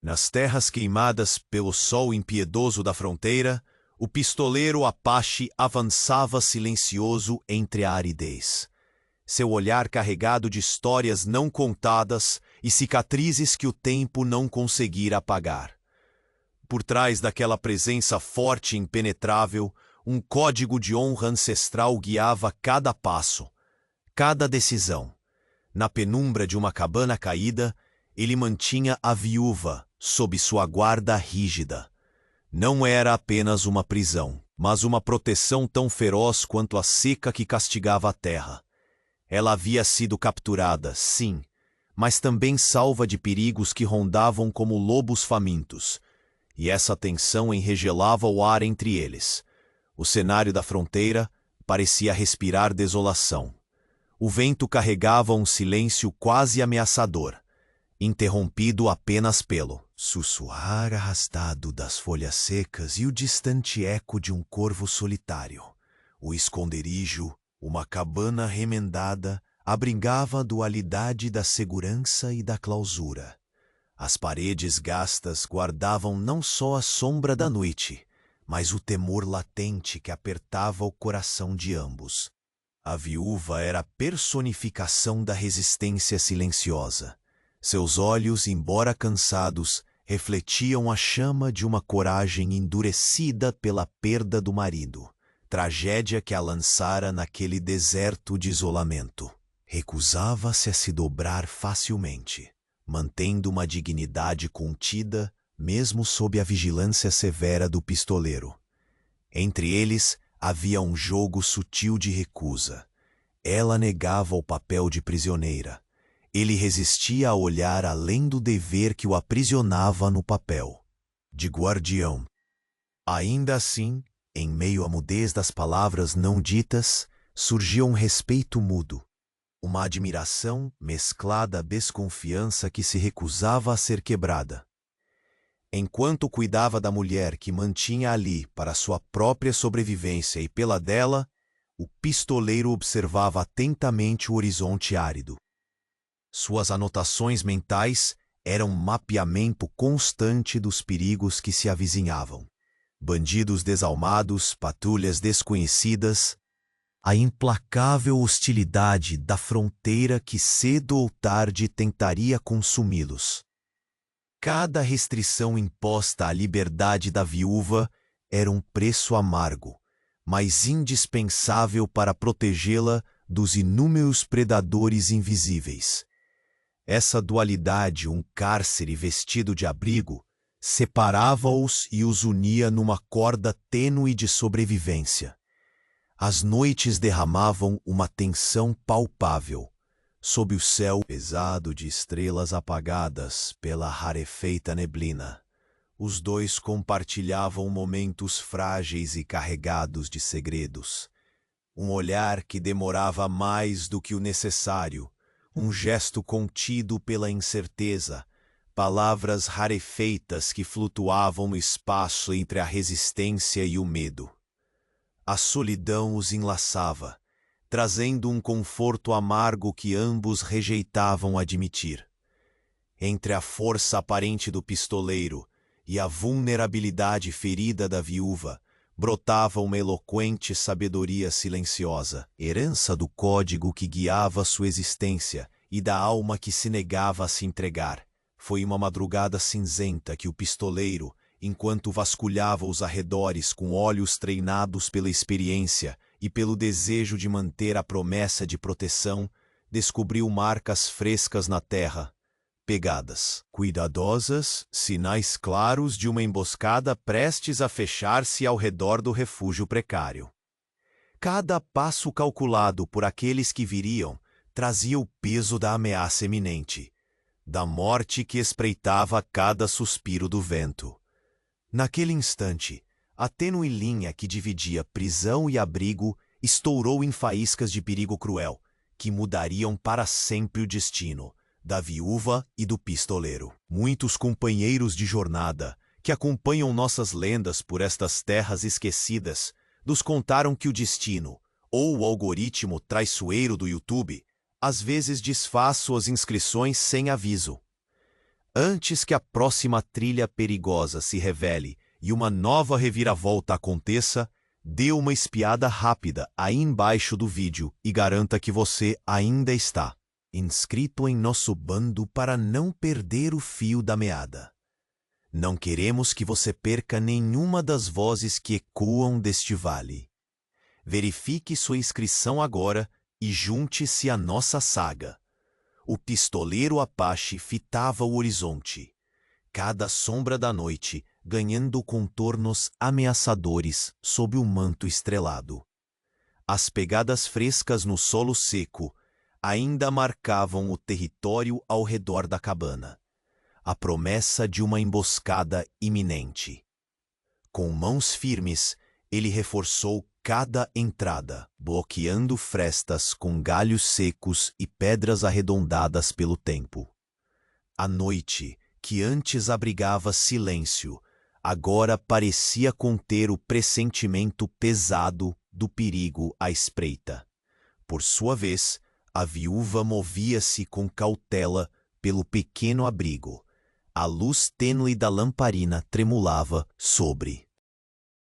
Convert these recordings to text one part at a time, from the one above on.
Nas terras queimadas pelo sol impiedoso da fronteira, o pistoleiro Apache avançava silencioso entre a aridez. Seu olhar carregado de histórias não contadas e cicatrizes que o tempo não conseguira apagar. Por trás daquela presença forte e impenetrável, um código de honra ancestral guiava cada passo, cada decisão. Na penumbra de uma cabana caída, ele mantinha a viúva sob sua guarda rígida. Não era apenas uma prisão, mas uma proteção tão feroz quanto a seca que castigava a terra. Ela havia sido capturada, sim, mas também salva de perigos que rondavam como lobos famintos, e essa tensão enregelava o ar entre eles. O cenário da fronteira parecia respirar desolação. O vento carregava um silêncio quase ameaçador, interrompido apenas pelo sussurrar arrastado das folhas secas e o distante eco de um corvo solitário. O esconderijo, uma cabana remendada, abrigava a dualidade da segurança e da clausura. As paredes gastas guardavam não só a sombra da noite, mas o temor latente que apertava o coração de ambos. A viúva era a personificação da resistência silenciosa. Seus olhos, embora cansados, refletiam a chama de uma coragem endurecida pela perda do marido, tragédia que a lançara naquele deserto de isolamento. Recusava-se a se dobrar facilmente, mantendo uma dignidade contida, mesmo sob a vigilância severa do pistoleiro. Entre eles havia um jogo sutil de recusa. Ela negava o papel de prisioneira. Ele resistia a olhar além do dever que o aprisionava no papel de guardião. Ainda assim, em meio à mudez das palavras não ditas, surgia um respeito mudo, uma admiração mesclada à desconfiança que se recusava a ser quebrada. Enquanto cuidava da mulher que mantinha ali para sua própria sobrevivência e pela dela, o pistoleiro observava atentamente o horizonte árido. Suas anotações mentais eram um mapeamento constante dos perigos que se avizinhavam. Bandidos desalmados, patrulhas desconhecidas, a implacável hostilidade da fronteira que cedo ou tarde tentaria consumi-los. Cada restrição imposta à liberdade da viúva era um preço amargo, mas indispensável para protegê-la dos inúmeros predadores invisíveis. Essa dualidade, um cárcere vestido de abrigo, separava-os e os unia numa corda tênue de sobrevivência. As noites derramavam uma tensão palpável, sob o céu pesado de estrelas apagadas pela rarefeita neblina. Os dois compartilhavam momentos frágeis e carregados de segredos. Um olhar que demorava mais do que o necessário, um gesto contido pela incerteza, palavras rarefeitas que flutuavam no espaço entre a resistência e o medo. A solidão os enlaçava, trazendo um conforto amargo que ambos rejeitavam admitir. Entre a força aparente do pistoleiro e a vulnerabilidade ferida da viúva, brotava uma eloquente sabedoria silenciosa, herança do código que guiava sua existência e da alma que se negava a se entregar. Foi uma madrugada cinzenta que o pistoleiro, enquanto vasculhava os arredores com olhos treinados pela experiência e pelo desejo de manter a promessa de proteção, descobriu marcas frescas na terra, pegadas, cuidadosas, sinais claros de uma emboscada prestes a fechar-se ao redor do refúgio precário. Cada passo calculado por aqueles que viriam trazia o peso da ameaça iminente, da morte que espreitava cada suspiro do vento. Naquele instante, a tênue linha que dividia prisão e abrigo estourou em faíscas de perigo cruel, que mudariam para sempre o destino da viúva e do pistoleiro. Muitos companheiros de jornada, que acompanham nossas lendas por estas terras esquecidas, nos contaram que o destino, ou o algoritmo traiçoeiro do YouTube, às vezes desfaz suas inscrições sem aviso. Antes que a próxima trilha perigosa se revele e uma nova reviravolta aconteça, dê uma espiada rápida aí embaixo do vídeo e garanta que você ainda está inscrito em nosso bando para não perder o fio da meada. Não queremos que você perca nenhuma das vozes que ecoam deste vale. Verifique sua inscrição agora e junte-se à nossa saga. O pistoleiro Apache fitava o horizonte, cada sombra da noite ganhando contornos ameaçadores sob o manto estrelado. As pegadas frescas no solo seco ainda marcavam o território ao redor da cabana, a promessa de uma emboscada iminente. Com mãos firmes, ele reforçou cada entrada, bloqueando frestas com galhos secos e pedras arredondadas pelo tempo. A noite, que antes abrigava silêncio, agora parecia conter o pressentimento pesado do perigo à espreita. Por sua vez, a viúva movia-se com cautela pelo pequeno abrigo. A luz tênue da lamparina tremulava sobre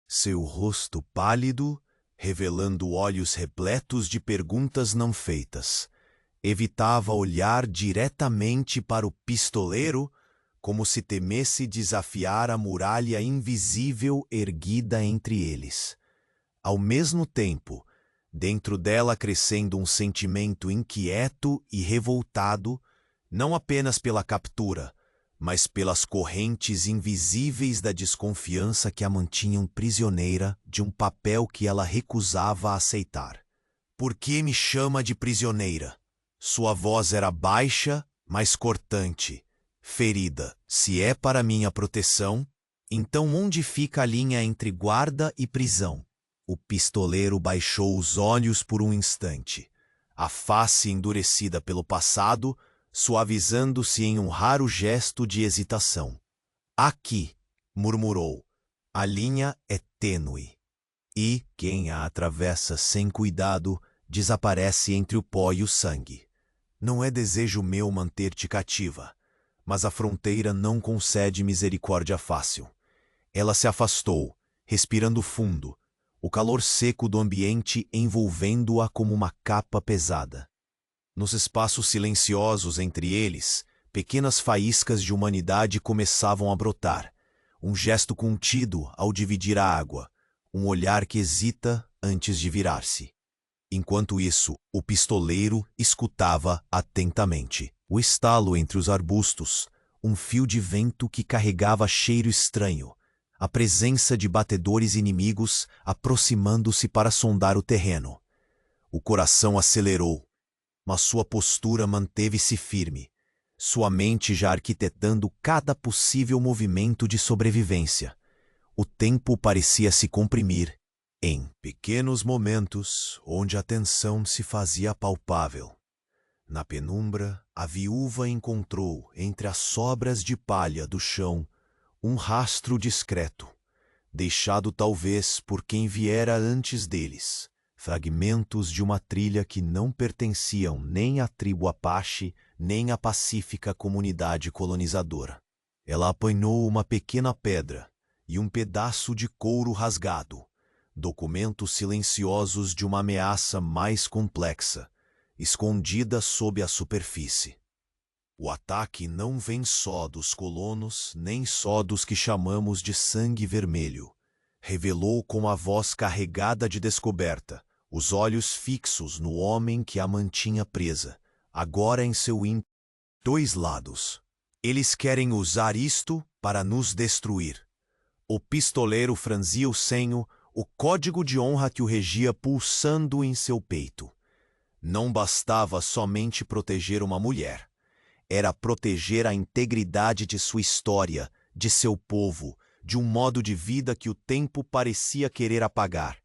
seu rosto pálido, revelando olhos repletos de perguntas não feitas. Evitava olhar diretamente para o pistoleiro, como se temesse desafiar a muralha invisível erguida entre eles. Ao mesmo tempo, dentro dela crescendo um sentimento inquieto e revoltado, não apenas pela captura, mas pelas correntes invisíveis da desconfiança que a mantinham prisioneira de um papel que ela recusava aceitar. "Por que me chama de prisioneira?" Sua voz era baixa, mas cortante. "Ferida, se é para minha proteção, então onde fica a linha entre guarda e prisão?" O pistoleiro baixou os olhos por um instante, a face endurecida pelo passado, suavizando-se em um raro gesto de hesitação. "Aqui", murmurou, "a linha é tênue, e quem a atravessa sem cuidado desaparece entre o pó e o sangue. Não é desejo meu manter-te cativa, mas a fronteira não concede misericórdia fácil." Ela se afastou, respirando fundo, o calor seco do ambiente envolvendo-a como uma capa pesada. Nos espaços silenciosos entre eles, pequenas faíscas de humanidade começavam a brotar. Um gesto contido ao dividir a água, um olhar que hesita antes de virar-se. Enquanto isso, o pistoleiro escutava atentamente. O estalo entre os arbustos, um fio de vento que carregava cheiro estranho, a presença de batedores inimigos aproximando-se para sondar o terreno. O coração acelerou, mas sua postura manteve-se firme, sua mente já arquitetando cada possível movimento de sobrevivência. O tempo parecia se comprimir em pequenos momentos onde a tensão se fazia palpável. Na penumbra, a viúva encontrou, entre as sobras de palha do chão, um rastro discreto, deixado talvez por quem viera antes deles. Fragmentos de uma trilha que não pertenciam nem à tribo Apache, nem à pacífica comunidade colonizadora. Ela apanhou uma pequena pedra e um pedaço de couro rasgado, documentos silenciosos de uma ameaça mais complexa, escondida sob a superfície. O ataque não vem só dos colonos, nem só dos que chamamos de sangue vermelho, revelou com a voz carregada de descoberta, os olhos fixos no homem que a mantinha presa, agora em seu ímpeto. "Dois lados. Eles querem usar isto para nos destruir." O pistoleiro franzia o senho, o código de honra que o regia pulsando em seu peito. Não bastava somente proteger uma mulher. Era proteger a integridade de sua história, de seu povo, de um modo de vida que o tempo parecia querer apagar.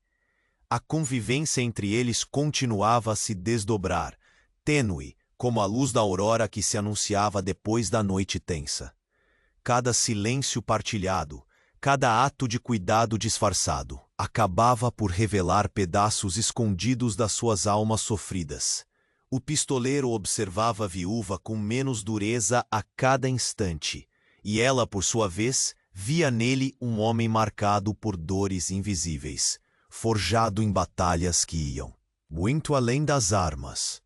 A convivência entre eles continuava a se desdobrar, tênue, como a luz da aurora que se anunciava depois da noite tensa. Cada silêncio partilhado, cada ato de cuidado disfarçado, acabava por revelar pedaços escondidos das suas almas sofridas. O pistoleiro observava a viúva com menos dureza a cada instante, e ela, por sua vez, via nele um homem marcado por dores invisíveis, forjado em batalhas que iam muito além das armas.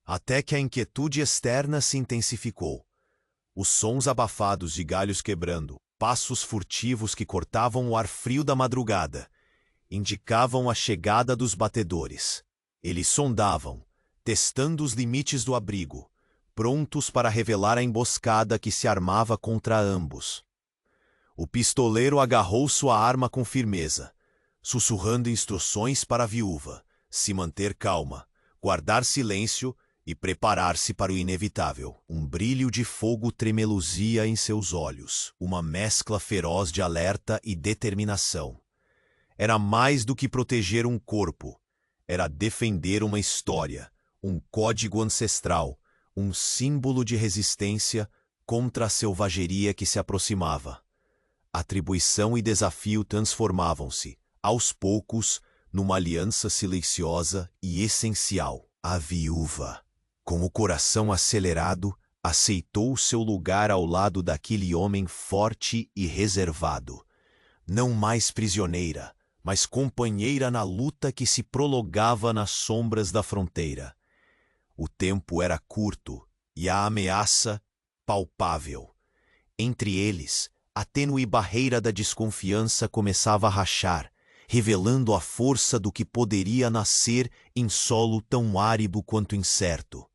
Até que a inquietude externa se intensificou. Os sons abafados de galhos quebrando, passos furtivos que cortavam o ar frio da madrugada, indicavam a chegada dos batedores. Eles sondavam, testando os limites do abrigo, prontos para revelar a emboscada que se armava contra ambos. O pistoleiro agarrou sua arma com firmeza, sussurrando instruções para a viúva, se manter calma, guardar silêncio e preparar-se para o inevitável. Um brilho de fogo tremeluzia em seus olhos, uma mescla feroz de alerta e determinação. Era mais do que proteger um corpo, era defender uma história, um código ancestral, um símbolo de resistência contra a selvageria que se aproximava. Atribuição e desafio transformavam-se, aos poucos, numa aliança silenciosa e essencial. A viúva, com o coração acelerado, aceitou seu lugar ao lado daquele homem forte e reservado. Não mais prisioneira, mas companheira na luta que se prolongava nas sombras da fronteira. O tempo era curto e a ameaça palpável. Entre eles, a tênue barreira da desconfiança começava a rachar, revelando a força do que poderia nascer em solo tão árido quanto incerto.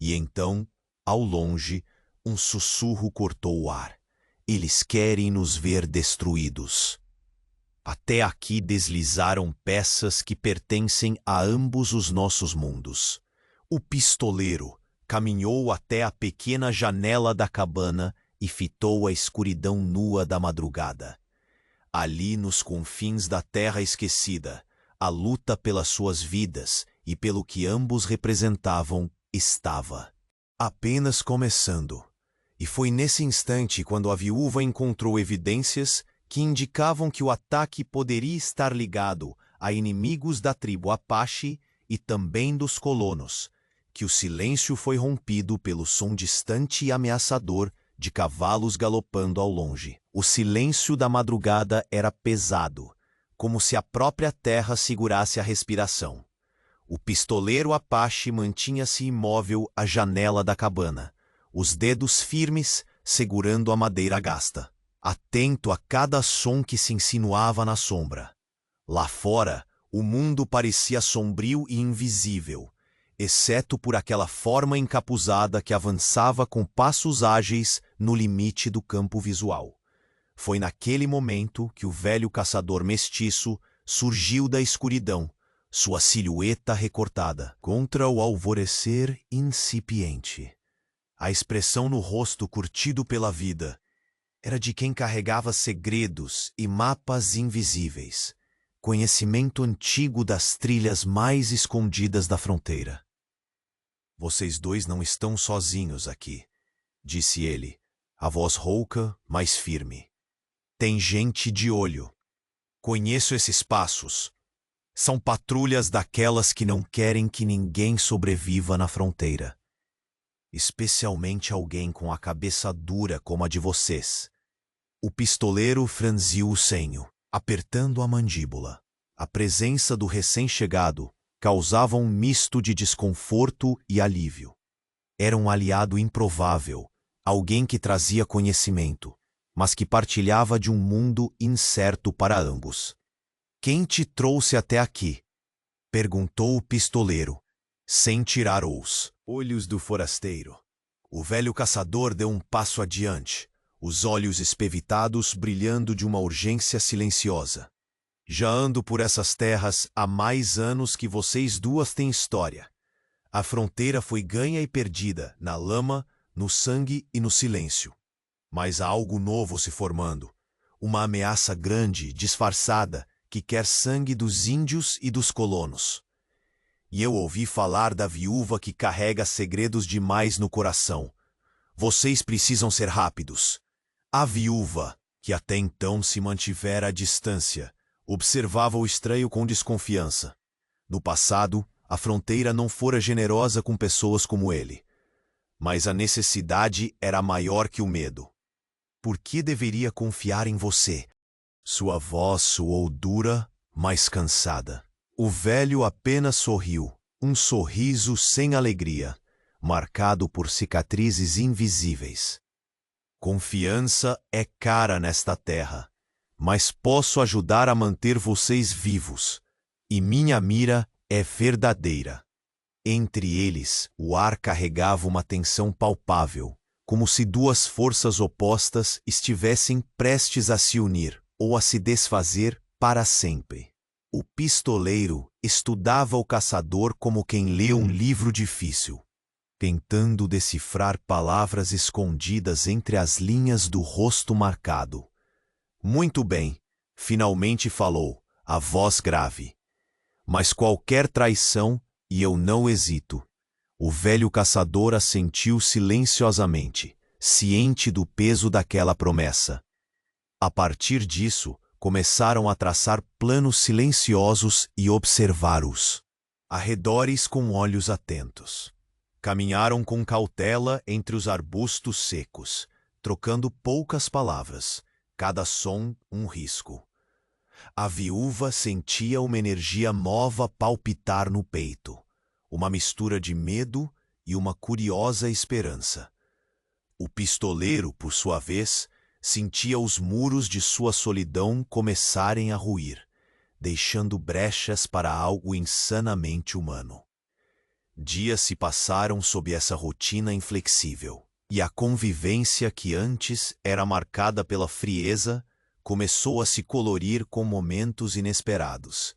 E então, ao longe, um sussurro cortou o ar. Eles querem nos ver destruídos. Até aqui deslizaram peças que pertencem a ambos os nossos mundos. O pistoleiro caminhou até a pequena janela da cabana e fitou a escuridão nua da madrugada. Ali, nos confins da terra esquecida, a luta pelas suas vidas e pelo que ambos representavam estava apenas começando. E foi nesse instante quando a viúva encontrou evidências que indicavam que o ataque poderia estar ligado a inimigos da tribo Apache e também dos colonos, que o silêncio foi rompido pelo som distante e ameaçador de cavalos galopando ao longe. O silêncio da madrugada era pesado, como se a própria terra segurasse a respiração. O pistoleiro Apache mantinha-se imóvel à janela da cabana, os dedos firmes segurando a madeira gasta, atento a cada som que se insinuava na sombra. Lá fora, o mundo parecia sombrio e invisível, exceto por aquela forma encapuzada que avançava com passos ágeis no limite do campo visual. Foi naquele momento que o velho caçador mestiço surgiu da escuridão, sua silhueta recortada contra o alvorecer incipiente. A expressão no rosto curtido pela vida era de quem carregava segredos e mapas invisíveis, conhecimento antigo das trilhas mais escondidas da fronteira. "Vocês dois não estão sozinhos aqui", disse ele, a voz rouca, mas firme. "Tem gente de olho. Conheço esses passos. São patrulhas daquelas que não querem que ninguém sobreviva na fronteira. Especialmente alguém com a cabeça dura como a de vocês." O pistoleiro franziu o senho, apertando a mandíbula. A presença do recém-chegado causava um misto de desconforto e alívio. Era um aliado improvável, alguém que trazia conhecimento, mas que partilhava de um mundo incerto para ambos. "Quem te trouxe até aqui?" perguntou o pistoleiro, sem tirar os olhos do forasteiro. O velho caçador deu um passo adiante, os olhos espevitados brilhando de uma urgência silenciosa. "Já ando por essas terras há mais anos que vocês duas têm história. A fronteira foi ganha e perdida, na lama, no sangue e no silêncio. Mas há algo novo se formando, uma ameaça grande, disfarçada, que quer sangue dos índios e dos colonos. E eu ouvi falar da viúva que carrega segredos demais no coração. Vocês precisam ser rápidos." A viúva, que até então se mantivera à distância, observava o estranho com desconfiança. No passado, A fronteira não fora generosa com pessoas como ele. Mas a necessidade era maior que o medo. Por que deveria confiar em você? Sua voz soou dura, mas cansada. O velho apenas sorriu, um sorriso sem alegria, marcado por cicatrizes invisíveis. Confiança é cara nesta terra, mas posso ajudar a manter vocês vivos, e minha mira é verdadeira. Entre eles, o ar carregava uma tensão palpável, como se duas forças opostas estivessem prestes a se unir ou a se desfazer para sempre. O pistoleiro estudava o caçador como quem lê um livro difícil, tentando decifrar palavras escondidas entre as linhas do rosto marcado. Muito bem, finalmente falou, a voz grave. Mas qualquer traição, e eu não hesito. O velho caçador assentiu silenciosamente, ciente do peso daquela promessa. A partir disso, começaram a traçar planos silenciosos e observar-os. Arredores com olhos atentos. Caminharam com cautela entre os arbustos secos, trocando poucas palavras, cada som um risco. A viúva sentia uma energia nova palpitar no peito, uma mistura de medo e uma curiosa esperança. O pistoleiro, por sua vez, sentia os muros de sua solidão começarem a ruir, deixando brechas para algo insanamente humano. Dias se passaram sob essa rotina inflexível, e a convivência que antes era marcada pela frieza começou a se colorir com momentos inesperados.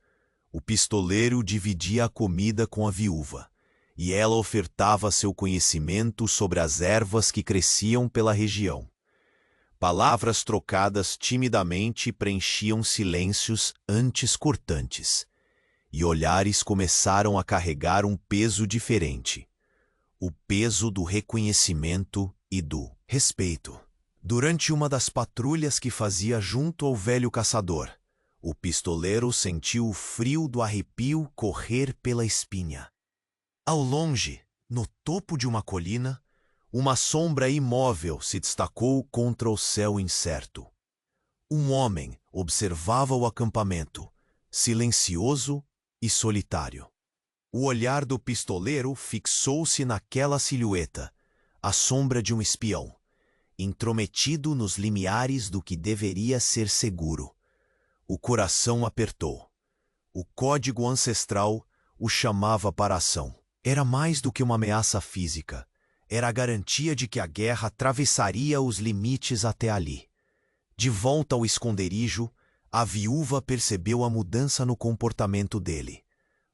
O pistoleiro dividia a comida com a viúva, e ela ofertava seu conhecimento sobre as ervas que cresciam pela região. Palavras trocadas timidamente preenchiam silêncios antes cortantes, e olhares começaram a carregar um peso diferente, o peso do reconhecimento e do respeito. Durante uma das patrulhas que fazia junto ao velho caçador, o pistoleiro sentiu o frio do arrepio correr pela espinha. Ao longe, no topo de uma colina, uma sombra imóvel se destacou contra o céu incerto. Um homem observava o acampamento, silencioso e solitário. O olhar do pistoleiro fixou-se naquela silhueta, a sombra de um espião, intrometido nos limiares do que deveria ser seguro. O coração apertou. O código ancestral o chamava para a ação. Era mais do que uma ameaça física. Era a garantia de que a guerra atravessaria os limites até ali. De volta ao esconderijo, a viúva percebeu a mudança no comportamento dele.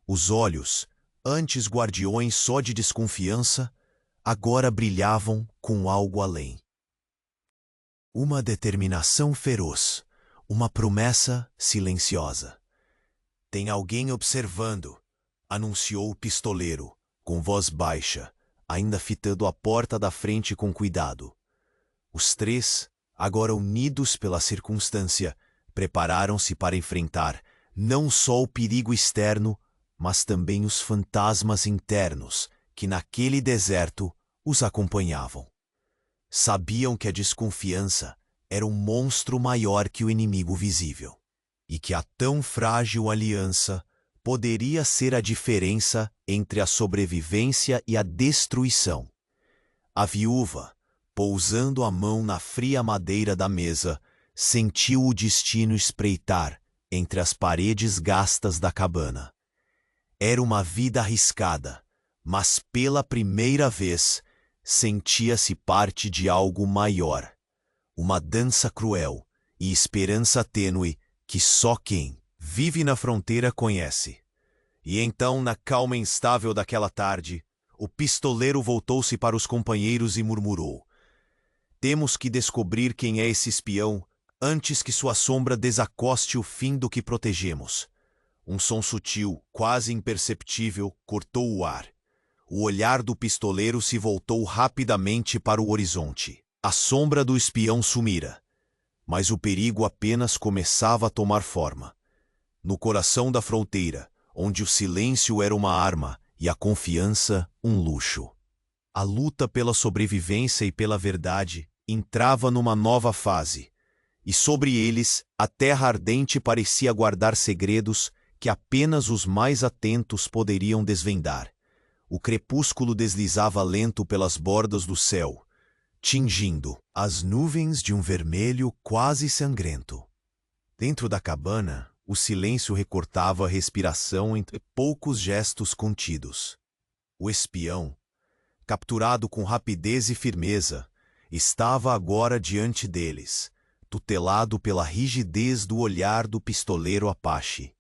Os olhos, antes guardiões só de desconfiança, agora brilhavam com algo além. Uma determinação feroz, uma promessa silenciosa. Tem alguém observando, anunciou o pistoleiro, com voz baixa, ainda fitando a porta da frente com cuidado. Os três, agora unidos pela circunstância, prepararam-se para enfrentar não só o perigo externo, mas também os fantasmas internos que naquele deserto os acompanhavam. Sabiam que a desconfiança era um monstro maior que o inimigo visível, e que a tão frágil aliança poderia ser a diferença entre a sobrevivência e a destruição. A viúva, pousando a mão na fria madeira da mesa, sentiu o destino espreitar entre as paredes gastas da cabana. Era uma vida arriscada, mas pela primeira vez sentia-se parte de algo maior. Uma dança cruel e esperança tênue que só quem vive na fronteira conhece. E então, na calma instável daquela tarde, o pistoleiro voltou-se para os companheiros e murmurou: "Temos que descobrir quem é esse espião antes que sua sombra desacoste o fim do que protegemos." Um som sutil, quase imperceptível, cortou o ar. O olhar do pistoleiro se voltou rapidamente para o horizonte. A sombra do espião sumira, mas o perigo apenas começava a tomar forma. No coração da fronteira, onde o silêncio era uma arma e a confiança um luxo. A luta pela sobrevivência e pela verdade entrava numa nova fase, e sobre eles a terra ardente parecia guardar segredos que apenas os mais atentos poderiam desvendar. O crepúsculo deslizava lento pelas bordas do céu, tingindo as nuvens de um vermelho quase sangrento. Dentro da cabana, o silêncio recortava a respiração entre poucos gestos contidos. O espião, capturado com rapidez e firmeza, estava agora diante deles, tutelado pela rigidez do olhar do pistoleiro Apache.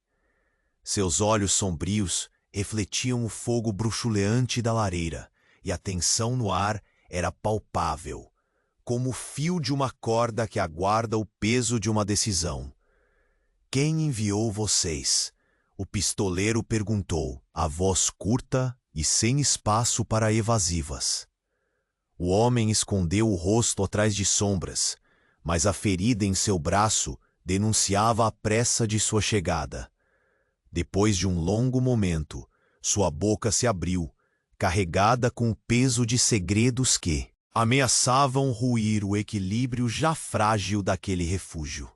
Seus olhos sombrios refletiam o fogo bruxuleante da lareira, e a tensão no ar era palpável, como o fio de uma corda que aguarda o peso de uma decisão. "Quem enviou vocês?" o pistoleiro perguntou, a voz curta e sem espaço para evasivas. O homem escondeu o rosto atrás de sombras, mas a ferida em seu braço denunciava a pressa de sua chegada. Depois de um longo momento, sua boca se abriu, carregada com o peso de segredos que ameaçavam ruir o equilíbrio já frágil daquele refúgio.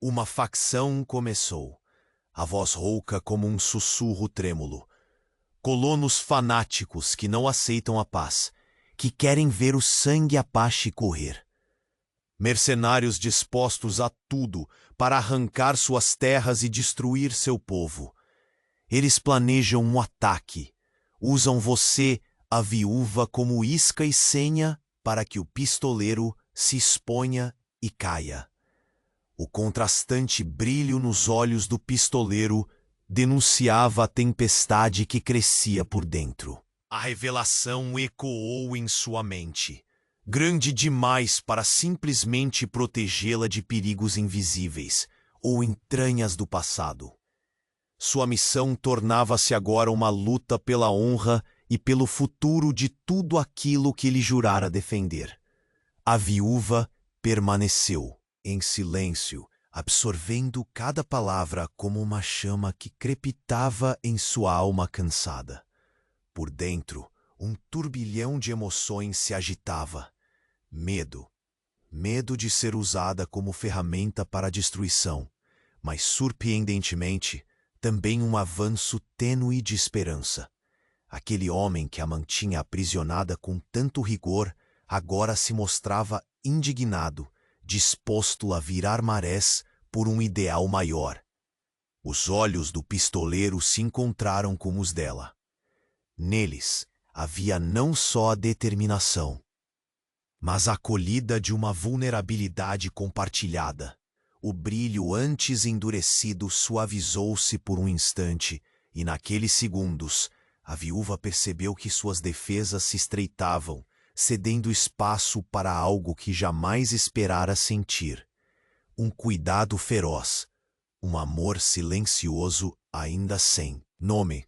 Uma facção começou, a voz rouca como um sussurro trêmulo. Colonos fanáticos que não aceitam a paz, que querem ver o sangue Apache correr. Mercenários dispostos a tudo para arrancar suas terras e destruir seu povo. Eles planejam um ataque. Usam você, a viúva, como isca e senha para que o pistoleiro se exponha e caia. O contrastante brilho nos olhos do pistoleiro denunciava a tempestade que crescia por dentro. A revelação ecoou em sua mente, grande demais para simplesmente protegê-la de perigos invisíveis ou entranhas do passado. Sua missão tornava-se agora uma luta pela honra e pelo futuro de tudo aquilo que ele jurara defender. A viúva permaneceu, em silêncio, absorvendo cada palavra como uma chama que crepitava em sua alma cansada. Por dentro, um turbilhão de emoções se agitava. Medo. Medo de ser usada como ferramenta para a destruição, mas, surpreendentemente, também um avanço tênue de esperança. Aquele homem que a mantinha aprisionada com tanto rigor agora se mostrava indignado, disposto a virar marés por um ideal maior. Os olhos do pistoleiro se encontraram com os dela. Neles havia não só a determinação, mas a acolhida de uma vulnerabilidade compartilhada. O brilho antes endurecido suavizou-se por um instante, e naqueles segundos, a viúva percebeu que suas defesas se estreitavam, cedendo espaço para algo que jamais esperara sentir. Um cuidado feroz, um amor silencioso ainda sem nome.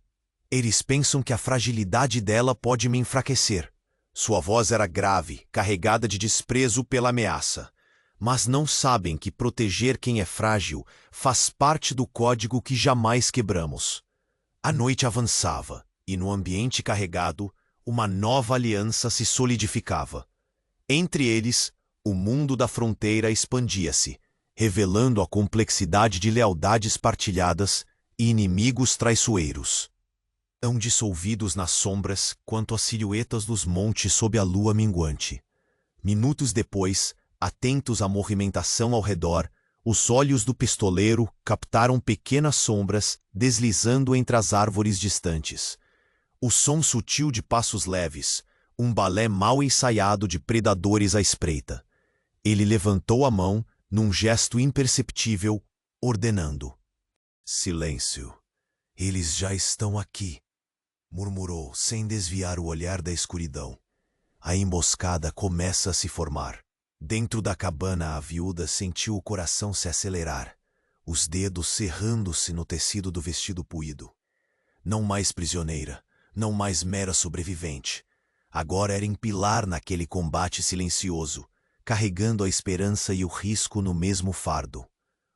Eles pensam que a fragilidade dela pode me enfraquecer. Sua voz era grave, carregada de desprezo pela ameaça. Mas não sabem que proteger quem é frágil faz parte do código que jamais quebramos. A noite avançava, e no ambiente carregado, uma nova aliança se solidificava. Entre eles, o mundo da fronteira expandia-se, revelando a complexidade de lealdades partilhadas e inimigos traiçoeiros. Tão dissolvidos nas sombras quanto as silhuetas dos montes sob a lua minguante. Minutos depois, atentos à movimentação ao redor, os olhos do pistoleiro captaram pequenas sombras deslizando entre as árvores distantes. O som sutil de passos leves, um balé mal ensaiado de predadores à espreita. Ele levantou a mão num gesto imperceptível, ordenando: "Silêncio. Eles já estão aqui", murmurou, sem desviar o olhar da escuridão. A emboscada começa a se formar. Dentro da cabana, a viúva sentiu o coração se acelerar, os dedos cerrando-se no tecido do vestido puído. Não mais prisioneira, não mais mera sobrevivente. Agora era pilar naquele combate silencioso, carregando a esperança e o risco no mesmo fardo.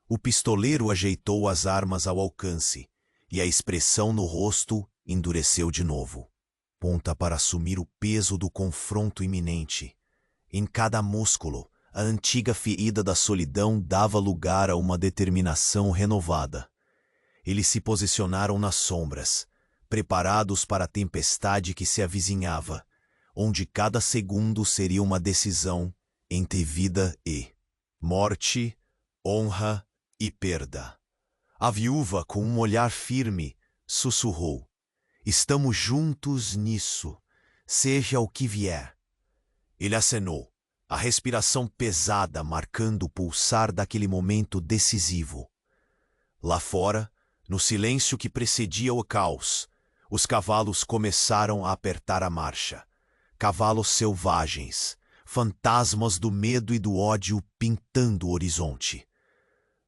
O pistoleiro ajeitou as armas ao alcance, e a expressão no rosto endureceu de novo. Ponta para assumir o peso do confronto iminente. Em cada músculo, a antiga ferida da solidão dava lugar a uma determinação renovada. Eles se posicionaram nas sombras, preparados para a tempestade que se avizinhava, onde cada segundo seria uma decisão entre vida e morte, honra e perda. A viúva, com um olhar firme, sussurrou: "Estamos juntos nisso, seja o que vier." Ele acenou, a respiração pesada marcando o pulsar daquele momento decisivo. Lá fora, no silêncio que precedia o caos, os cavalos começaram a apertar a marcha. Cavalos selvagens, fantasmas do medo e do ódio pintando o horizonte.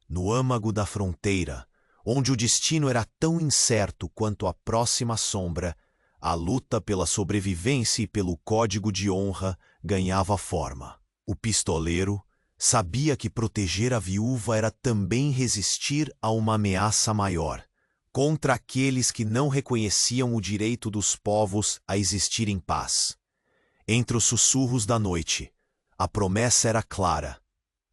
No âmago da fronteira, onde o destino era tão incerto quanto a próxima sombra, a luta pela sobrevivência e pelo código de honra ganhava forma. O pistoleiro sabia que proteger a viúva era também resistir a uma ameaça maior, contra aqueles que não reconheciam o direito dos povos a existir em paz. Entre os sussurros da noite, a promessa era clara.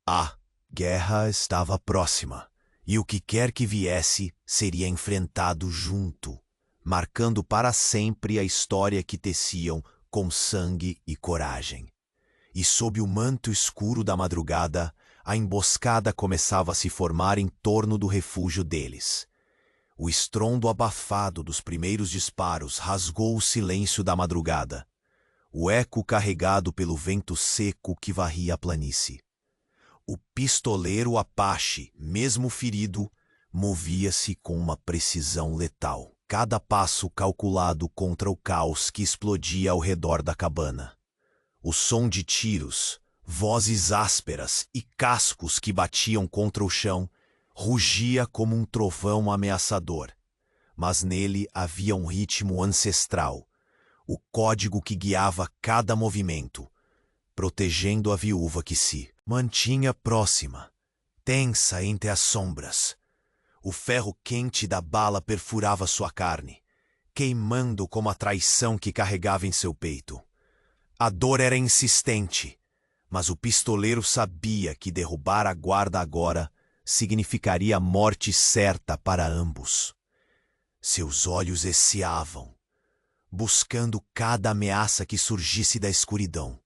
A guerra estava próxima, e o que quer que viesse seria enfrentado junto, marcando para sempre a história que teciam com sangue e coragem. E sob o manto escuro da madrugada, a emboscada começava a se formar em torno do refúgio deles. O estrondo abafado dos primeiros disparos rasgou o silêncio da madrugada, o eco carregado pelo vento seco que varria a planície. O pistoleiro Apache, mesmo ferido, movia-se com uma precisão letal, cada passo calculado contra o caos que explodia ao redor da cabana. O som de tiros, vozes ásperas e cascos que batiam contra o chão rugia como um trovão ameaçador, mas nele havia um ritmo ancestral, o código que guiava cada movimento, protegendo a viúva que se mantinha próxima, tensa entre as sombras. O ferro quente da bala perfurava sua carne, queimando como a traição que carregava em seu peito. A dor era insistente, mas o pistoleiro sabia que derrubar a guarda agora significaria a morte certa para ambos. Seus olhos eciavam, buscando cada ameaça que surgisse da escuridão,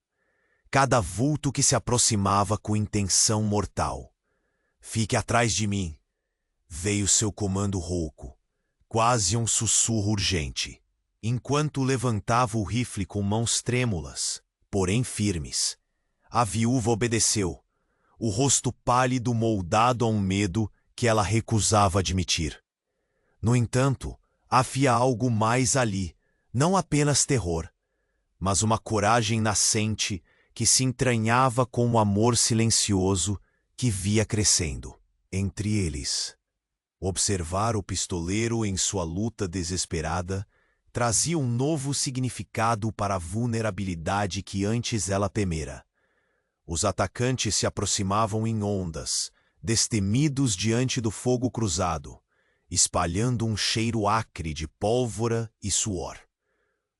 cada vulto que se aproximava com intenção mortal. "Fique atrás de mim", veio seu comando rouco, quase um sussurro urgente, enquanto levantava o rifle com mãos trêmulas, porém firmes. A viúva obedeceu, o rosto pálido moldado a um medo que ela recusava admitir. No entanto, havia algo mais ali, não apenas terror, mas uma coragem nascente que se entranhava com o amor silencioso que via crescendo entre eles. Observar o pistoleiro em sua luta desesperada trazia um novo significado para a vulnerabilidade que antes ela temera. Os atacantes se aproximavam em ondas, destemidos diante do fogo cruzado, espalhando um cheiro acre de pólvora e suor.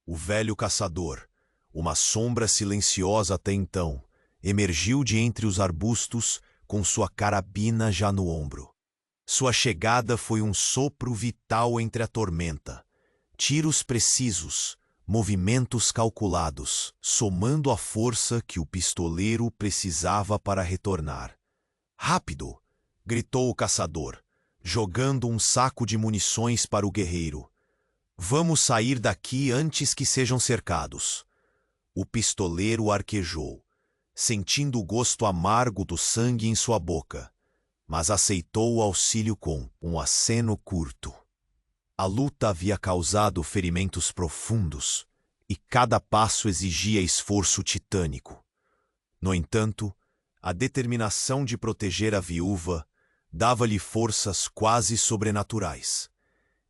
O velho caçador, uma sombra silenciosa até então, emergiu de entre os arbustos com sua carabina já no ombro. Sua chegada foi um sopro vital entre a tormenta. Tiros precisos, movimentos calculados, somando a força que o pistoleiro precisava para retornar. "Rápido!" gritou o caçador, jogando um saco de munições para o guerreiro. "Vamos sair daqui antes que sejam cercados." O pistoleiro arquejou, sentindo o gosto amargo do sangue em sua boca, mas aceitou o auxílio com um aceno curto. A luta havia causado ferimentos profundos, e cada passo exigia esforço titânico. No entanto, a determinação de proteger a viúva dava-lhe forças quase sobrenaturais.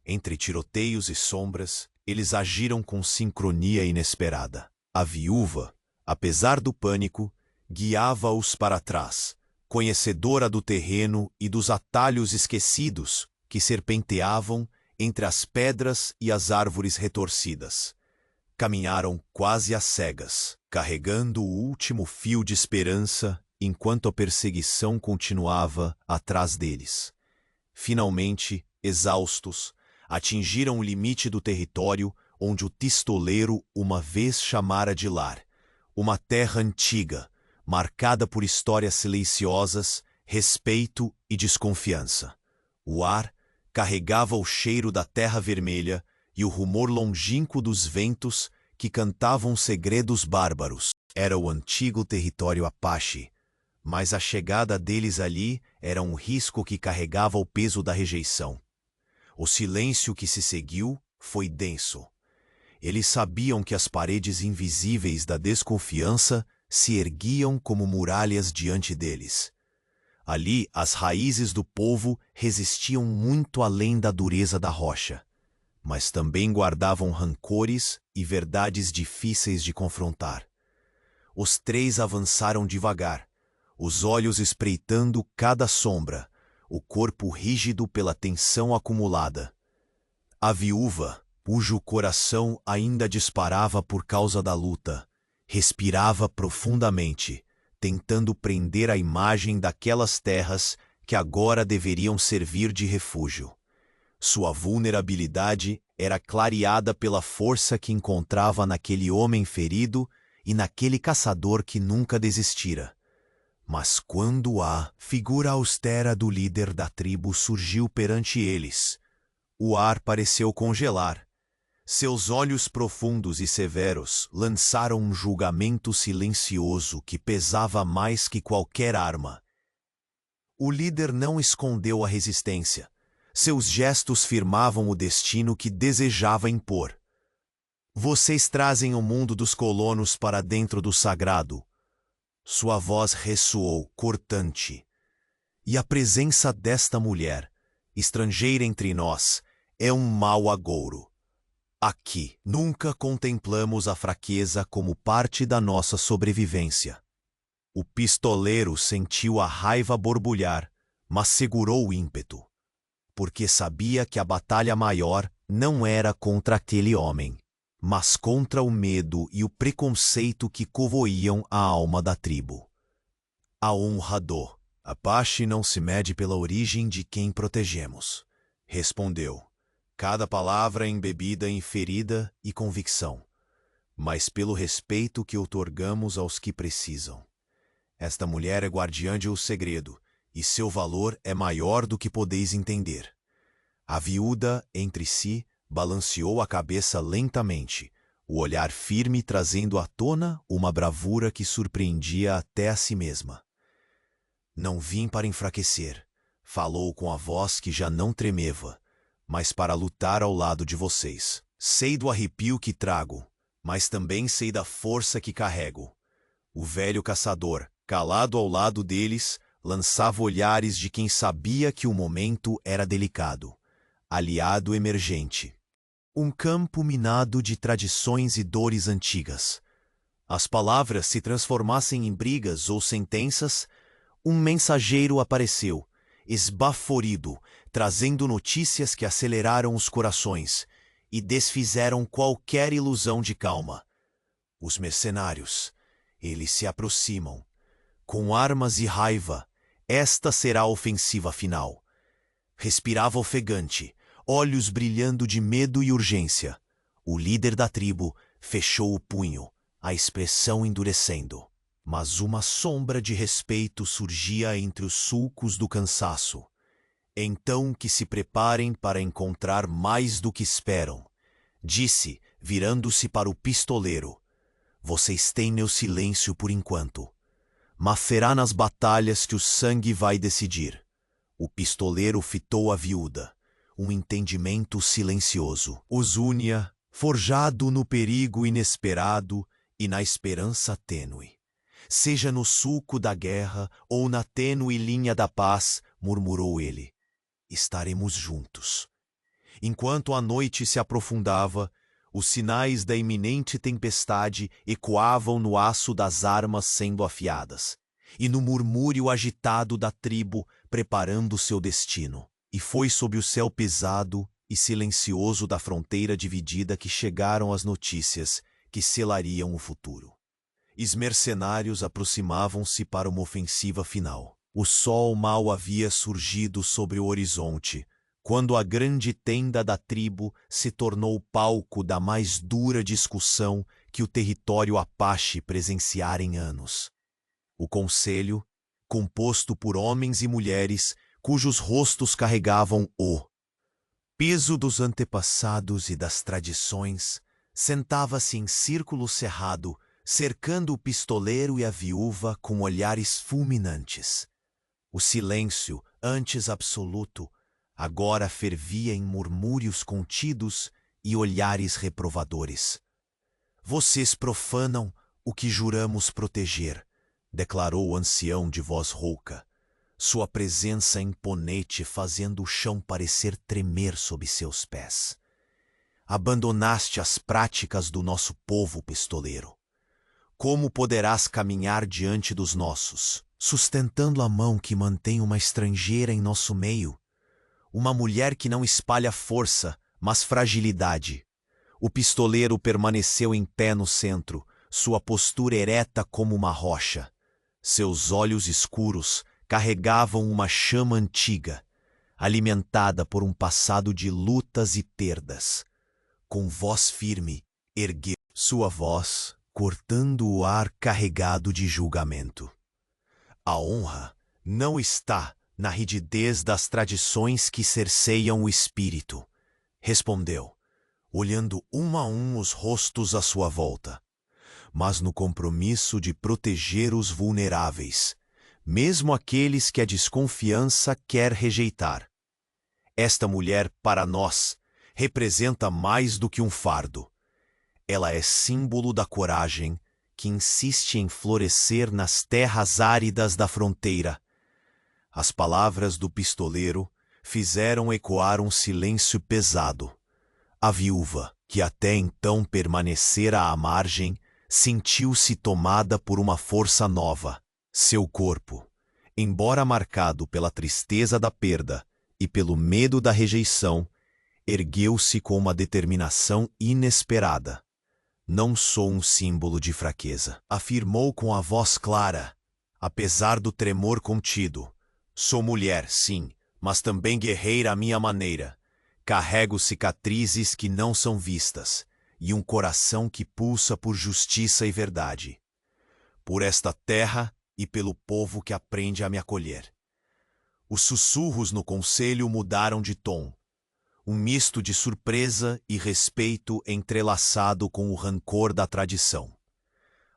Entre tiroteios e sombras, eles agiram com sincronia inesperada. A viúva, apesar do pânico, guiava-os para trás, conhecedora do terreno e dos atalhos esquecidos que serpenteavam entre as pedras e as árvores retorcidas. Caminharam quase às cegas, carregando o último fio de esperança enquanto a perseguição continuava atrás deles. Finalmente, exaustos, atingiram o limite do território onde o pistoleiro uma vez chamara de lar, uma terra antiga, marcada por histórias silenciosas, respeito e desconfiança. O ar carregava o cheiro da terra vermelha e o rumor longínquo dos ventos que cantavam segredos bárbaros. Era o antigo território Apache, mas a chegada deles ali era um risco que carregava o peso da rejeição. O silêncio que se seguiu foi denso. Eles sabiam que as paredes invisíveis da desconfiança se erguiam como muralhas diante deles. Ali, as raízes do povo resistiam muito além da dureza da rocha, mas também guardavam rancores e verdades difíceis de confrontar. Os três avançaram devagar, os olhos espreitando cada sombra, o corpo rígido pela tensão acumulada. A viúva, cujo coração ainda disparava por causa da luta, respirava profundamente, tentando prender a imagem daquelas terras que agora deveriam servir de refúgio. Sua vulnerabilidade era clareada pela força que encontrava naquele homem ferido e naquele caçador que nunca desistira. Mas quando a figura austera do líder da tribo surgiu perante eles, o ar pareceu congelar. Seus olhos profundos e severos lançaram um julgamento silencioso que pesava mais que qualquer arma. O líder não escondeu a resistência. Seus gestos firmavam o destino que desejava impor. Vocês trazem o mundo dos colonos para dentro do sagrado. Sua voz ressoou, cortante. E a presença desta mulher, estrangeira entre nós, é um mau agouro. Aqui, nunca contemplamos a fraqueza como parte da nossa sobrevivência. O pistoleiro sentiu a raiva borbulhar, mas segurou o ímpeto, porque sabia que a batalha maior não era contra aquele homem, mas contra o medo e o preconceito que corroíam a alma da tribo. A honra do Apache não se mede pela origem de quem protegemos, respondeu. Cada palavra embebida em ferida e convicção, mas pelo respeito que outorgamos aos que precisam. Esta mulher é guardiã de um segredo, e seu valor é maior do que podeis entender. A viúva, entre si, balanceou a cabeça lentamente, o olhar firme trazendo à tona uma bravura que surpreendia até a si mesma. Não vim para enfraquecer, falou com a voz que já não tremeva, mas para lutar ao lado de vocês. Sei do arrepio que trago, mas também sei da força que carrego. O velho caçador, calado ao lado deles, lançava olhares de quem sabia que o momento era delicado. Aliado emergente. Um campo minado de tradições e dores antigas. As palavras se transformassem em brigas ou sentenças, um mensageiro apareceu, esbaforido, trazendo notícias que aceleraram os corações e desfizeram qualquer ilusão de calma. Os mercenários, eles se aproximam. Com armas e raiva, esta será a ofensiva final. Respirava ofegante, olhos brilhando de medo e urgência. O líder da tribo fechou o punho, a expressão endurecendo. Mas uma sombra de respeito surgia entre os sulcos do cansaço. Então que se preparem para encontrar mais do que esperam, disse, virando-se para o pistoleiro. Vocês têm meu silêncio por enquanto, mas será nas batalhas que o sangue vai decidir. O pistoleiro fitou a viúva, um entendimento silencioso. Os unia, forjado no perigo inesperado e na esperança tênue. Seja no sulco da guerra ou na tênue linha da paz, murmurou ele, estaremos juntos. Enquanto a noite se aprofundava, os sinais da iminente tempestade ecoavam no aço das armas sendo afiadas, e no murmúrio agitado da tribo preparando seu destino. E foi sob o céu pesado e silencioso da fronteira dividida que chegaram as notícias que selariam o futuro. Os mercenários aproximavam-se para uma ofensiva final. O sol mal havia surgido sobre o horizonte, quando a grande tenda da tribo se tornou palco da mais dura discussão que o território Apache presenciara em anos. O conselho, composto por homens e mulheres cujos rostos carregavam o peso dos antepassados e das tradições, sentava-se em círculo cerrado, cercando o pistoleiro e a viúva com olhares fulminantes. O silêncio, antes absoluto, agora fervia em murmúrios contidos e olhares reprovadores. Vocês profanam o que juramos proteger, declarou o ancião de voz rouca, sua presença imponente fazendo o chão parecer tremer sob seus pés. Abandonaste as práticas do nosso povo, pistoleiro. Como poderás caminhar diante dos nossos, sustentando a mão que mantém uma estrangeira em nosso meio? Uma mulher que não espalha força, mas fragilidade. O pistoleiro permaneceu em pé no centro, sua postura ereta como uma rocha. Seus olhos escuros carregavam uma chama antiga, alimentada por um passado de lutas e perdas. Com voz firme, ergueu sua voz, cortando o ar carregado de julgamento. A honra não está na rigidez das tradições que cerceiam o espírito, respondeu, olhando um a um os rostos à sua volta, mas no compromisso de proteger os vulneráveis, mesmo aqueles que a desconfiança quer rejeitar. Esta mulher, para nós, representa mais do que um fardo. Ela é símbolo da coragem que insiste em florescer nas terras áridas da fronteira. As palavras do pistoleiro fizeram ecoar um silêncio pesado. A viúva, que até então permanecera à margem, sentiu-se tomada por uma força nova. Seu corpo, embora marcado pela tristeza da perda e pelo medo da rejeição, ergueu-se com uma determinação inesperada. Não sou um símbolo de fraqueza, afirmou com a voz clara, apesar do tremor contido. Sou mulher, sim, mas também guerreira à minha maneira. Carrego cicatrizes que não são vistas e um coração que pulsa por justiça e verdade. Por esta terra e pelo povo que aprende a me acolher. Os sussurros no conselho mudaram de tom. Um misto de surpresa e respeito entrelaçado com o rancor da tradição.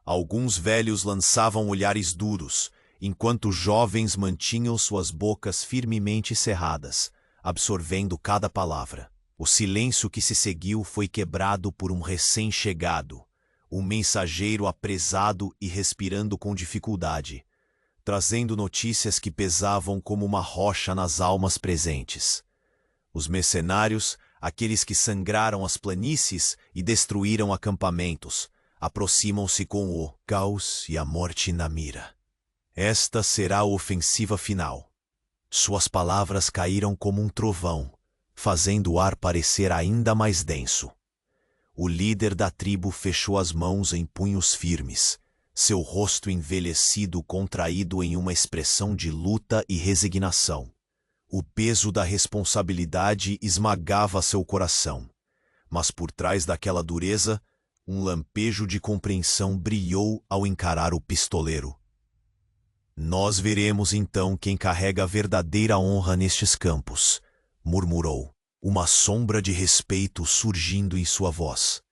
Alguns velhos lançavam olhares duros, enquanto jovens mantinham suas bocas firmemente cerradas, absorvendo cada palavra. O silêncio que se seguiu foi quebrado por um recém-chegado, um mensageiro apresado e respirando com dificuldade, trazendo notícias que pesavam como uma rocha nas almas presentes. Os mercenários, aqueles que sangraram as planícies e destruíram acampamentos, aproximam-se com o caos e a morte na mira. Esta será a ofensiva final. Suas palavras caíram como um trovão, fazendo o ar parecer ainda mais denso. O líder da tribo fechou as mãos em punhos firmes, seu rosto envelhecido contraído em uma expressão de luta e resignação. O peso da responsabilidade esmagava seu coração, mas por trás daquela dureza, um lampejo de compreensão brilhou ao encarar o pistoleiro. Nós veremos então quem carrega a verdadeira honra nestes campos, murmurou, uma sombra de respeito surgindo em sua voz.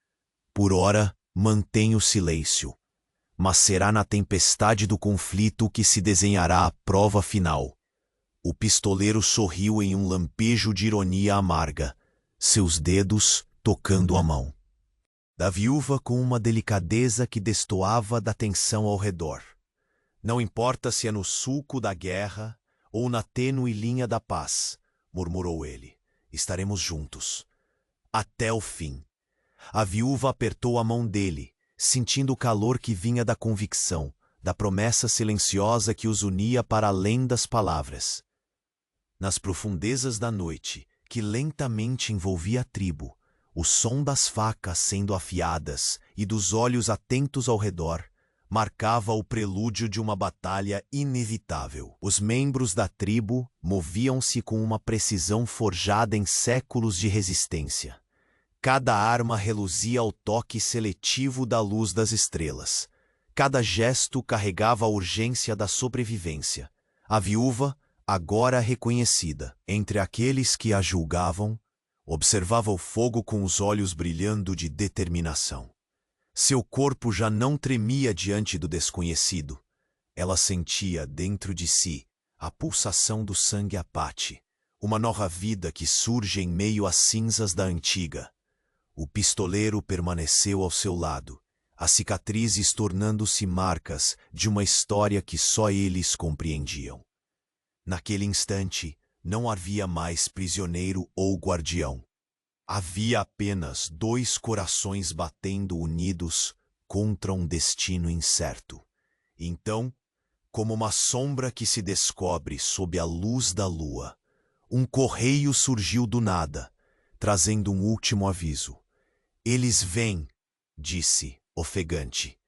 Por ora, mantém o silêncio, mas será na tempestade do conflito que se desenhará a prova final. O pistoleiro sorriu em um lampejo de ironia amarga, seus dedos tocando a mão da viúva com uma delicadeza que destoava da tensão ao redor. Não importa se é no sulco da guerra ou na tênue linha da paz, murmurou ele, estaremos juntos. Até o fim. A viúva apertou a mão dele, sentindo o calor que vinha da convicção, da promessa silenciosa que os unia para além das palavras. Nas profundezas da noite, que lentamente envolvia a tribo, o som das facas sendo afiadas e dos olhos atentos ao redor, marcava o prelúdio de uma batalha inevitável. Os membros da tribo moviam-se com uma precisão forjada em séculos de resistência. Cada arma reluzia ao toque seletivo da luz das estrelas. Cada gesto carregava a urgência da sobrevivência. A viúva, agora reconhecida entre aqueles que a julgavam, observava o fogo com os olhos brilhando de determinação. Seu corpo já não tremia diante do desconhecido. Ela sentia dentro de si a pulsação do sangue Apache, uma nova vida que surge em meio às cinzas da antiga. O pistoleiro permaneceu ao seu lado, as cicatrizes tornando-se marcas de uma história que só eles compreendiam. Naquele instante, não havia mais prisioneiro ou guardião. Havia apenas dois corações batendo unidos contra um destino incerto. Então, como uma sombra que se descobre sob a luz da lua, um correio surgiu do nada, trazendo um último aviso. "Eles vêm", disse, ofegante.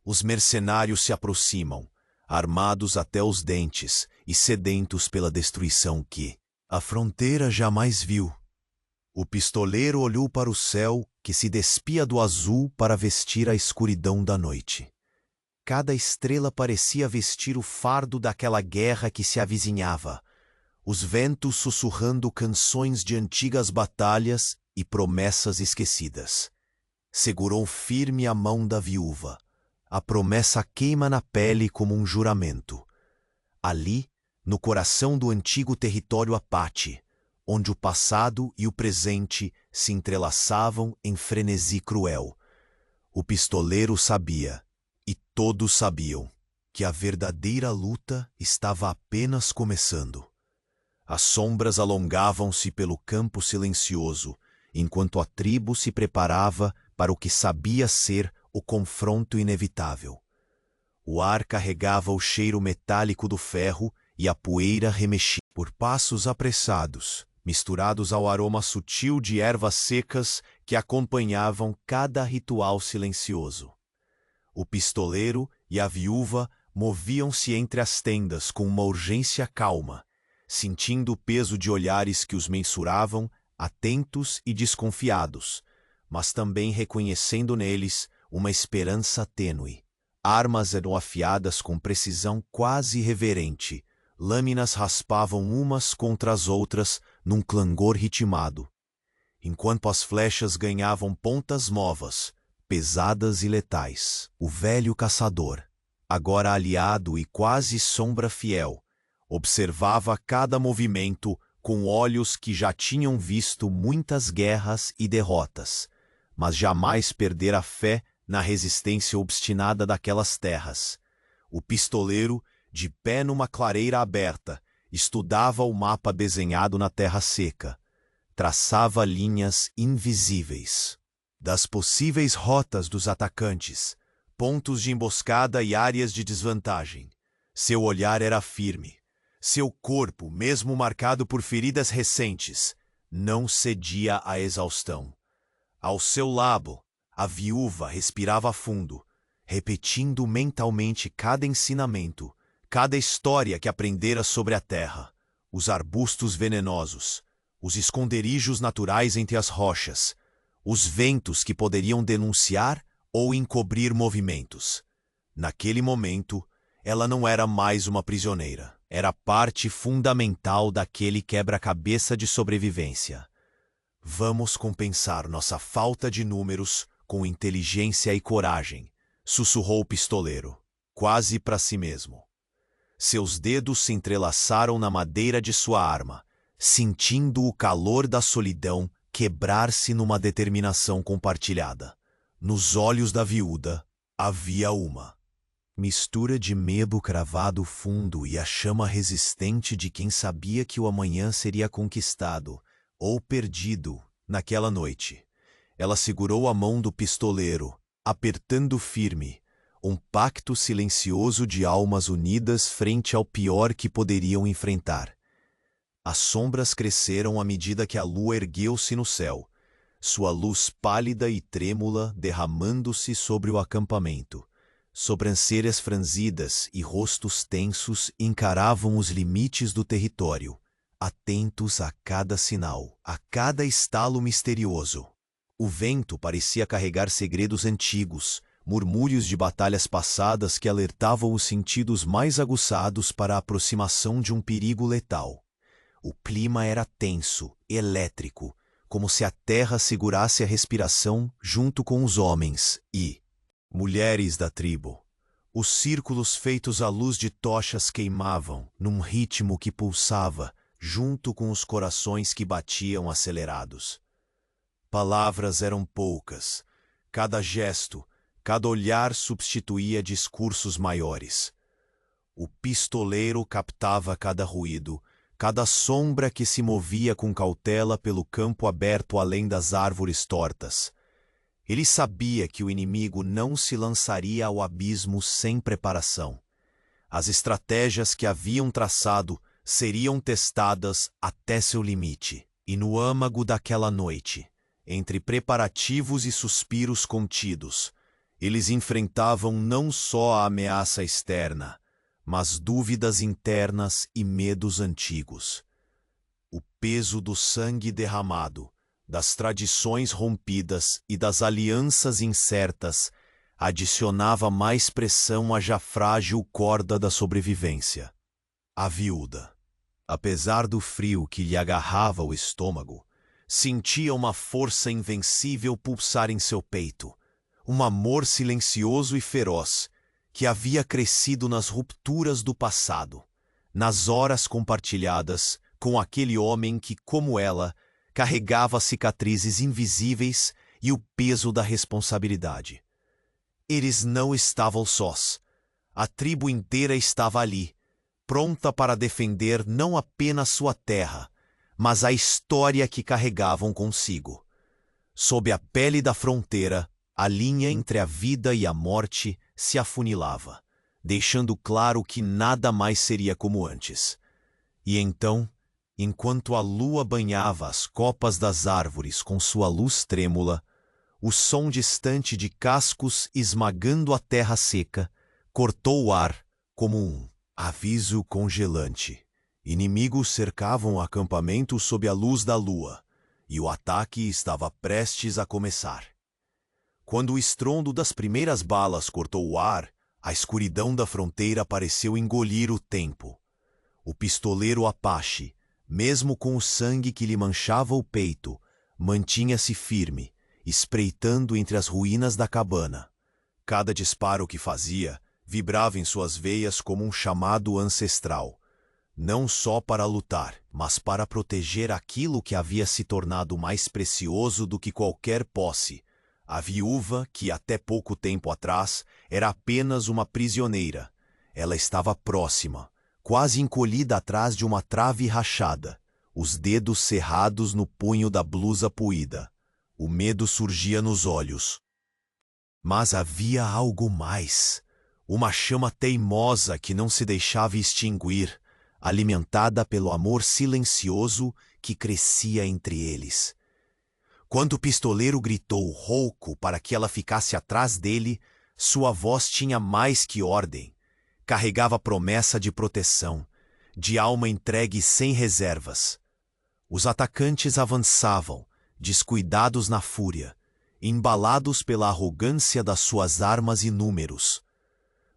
Os mercenários se aproximam, armados até os dentes e sedentos pela destruição que a fronteira jamais viu. O pistoleiro olhou para o céu, que se despia do azul para vestir a escuridão da noite. Cada estrela parecia vestir o fardo daquela guerra que se avizinhava, os ventos sussurrando canções de antigas batalhas e promessas esquecidas. Segurou firme a mão da viúva. A promessa queima na pele como um juramento. Ali, no coração do antigo território Apache, onde o passado e o presente se entrelaçavam em frenesi cruel, o pistoleiro sabia, e todos sabiam, que a verdadeira luta estava apenas começando. As sombras alongavam-se pelo campo silencioso, enquanto a tribo se preparava para o que sabia ser o confronto inevitável. O ar carregava o cheiro metálico do ferro e a poeira remexia por passos apressados, misturados ao aroma sutil de ervas secas que acompanhavam cada ritual silencioso. O pistoleiro e a viúva moviam-se entre as tendas com uma urgência calma, sentindo o peso de olhares que os mensuravam, atentos e desconfiados, mas também reconhecendo neles uma esperança tênue. Armas eram afiadas com precisão quase reverente, lâminas raspavam umas contra as outras num clangor ritmado, enquanto as flechas ganhavam pontas novas, pesadas e letais. O velho caçador, agora aliado e quase sombra fiel, observava cada movimento com olhos que já tinham visto muitas guerras e derrotas, mas jamais perdera a fé na resistência obstinada daquelas terras. O pistoleiro, de pé numa clareira aberta, estudava o mapa desenhado na terra seca, traçava linhas invisíveis das possíveis rotas dos atacantes, pontos de emboscada e áreas de desvantagem. Seu olhar era firme. Seu corpo, mesmo marcado por feridas recentes, não cedia à exaustão. Ao seu lado, a viúva respirava fundo, repetindo mentalmente cada ensinamento, cada história que aprendera sobre a terra, os arbustos venenosos, os esconderijos naturais entre as rochas, os ventos que poderiam denunciar ou encobrir movimentos. Naquele momento, ela não era mais uma prisioneira. Era parte fundamental daquele quebra-cabeça de sobrevivência. "Vamos compensar nossa falta de números com inteligência e coragem", sussurrou o pistoleiro, quase para si mesmo. Seus dedos se entrelaçaram na madeira de sua arma, sentindo o calor da solidão quebrar-se numa determinação compartilhada. Nos olhos da viúva havia uma mistura de medo cravado fundo e a chama resistente de quem sabia que o amanhã seria conquistado ou perdido naquela noite. Ela segurou a mão do pistoleiro, apertando firme, um pacto silencioso de almas unidas frente ao pior que poderiam enfrentar. As sombras cresceram à medida que a lua ergueu-se no céu, sua luz pálida e trêmula derramando-se sobre o acampamento. Sobrancelhas franzidas e rostos tensos encaravam os limites do território, atentos a cada sinal, a cada estalo misterioso. O vento parecia carregar segredos antigos, murmúrios de batalhas passadas que alertavam os sentidos mais aguçados para a aproximação de um perigo letal. O clima era tenso, elétrico, como se a terra segurasse a respiração junto com os homens e mulheres da tribo. Os círculos feitos à luz de tochas queimavam, num ritmo que pulsava, junto com os corações que batiam acelerados. Palavras eram poucas. Cada gesto, cada olhar substituía discursos maiores. O pistoleiro captava cada ruído, cada sombra que se movia com cautela pelo campo aberto além das árvores tortas. Ele sabia que o inimigo não se lançaria ao abismo sem preparação. As estratégias que haviam traçado seriam testadas até seu limite. E no âmago daquela noite, entre preparativos e suspiros contidos, eles enfrentavam não só a ameaça externa, mas dúvidas internas e medos antigos. O peso do sangue derramado, das tradições rompidas e das alianças incertas adicionava mais pressão à já frágil corda da sobrevivência. A viúva, apesar do frio que lhe agarrava o estômago, sentia uma força invencível pulsar em seu peito, um amor silencioso e feroz que havia crescido nas rupturas do passado, nas horas compartilhadas com aquele homem que, como ela, carregava cicatrizes invisíveis e o peso da responsabilidade. Eles não estavam sós. A tribo inteira estava ali, pronta para defender não apenas sua terra, mas a história que carregavam consigo. Sob a pele da fronteira, a linha entre a vida e a morte se afunilava, deixando claro que nada mais seria como antes. E então, enquanto a lua banhava as copas das árvores com sua luz trêmula, o som distante de cascos esmagando a terra seca cortou o ar como um aviso congelante. Inimigos cercavam o acampamento sob a luz da lua, e o ataque estava prestes a começar. Quando o estrondo das primeiras balas cortou o ar, a escuridão da fronteira pareceu engolir o tempo. O pistoleiro Apache, mesmo com o sangue que lhe manchava o peito, mantinha-se firme, espreitando entre as ruínas da cabana. Cada disparo que fazia vibrava em suas veias como um chamado ancestral, não só para lutar, mas para proteger aquilo que havia se tornado mais precioso do que qualquer posse, a viúva que até pouco tempo atrás era apenas uma prisioneira. Ela estava próxima, quase encolhida atrás de uma trave rachada, os dedos cerrados no punho da blusa puída. O medo surgia nos olhos. Mas havia algo mais, uma chama teimosa que não se deixava extinguir, alimentada pelo amor silencioso que crescia entre eles. Quando o pistoleiro gritou rouco para que ela ficasse atrás dele, sua voz tinha mais que ordem. Carregava promessa de proteção, de alma entregue sem reservas. Os atacantes avançavam, descuidados na fúria, embalados pela arrogância das suas armas e números.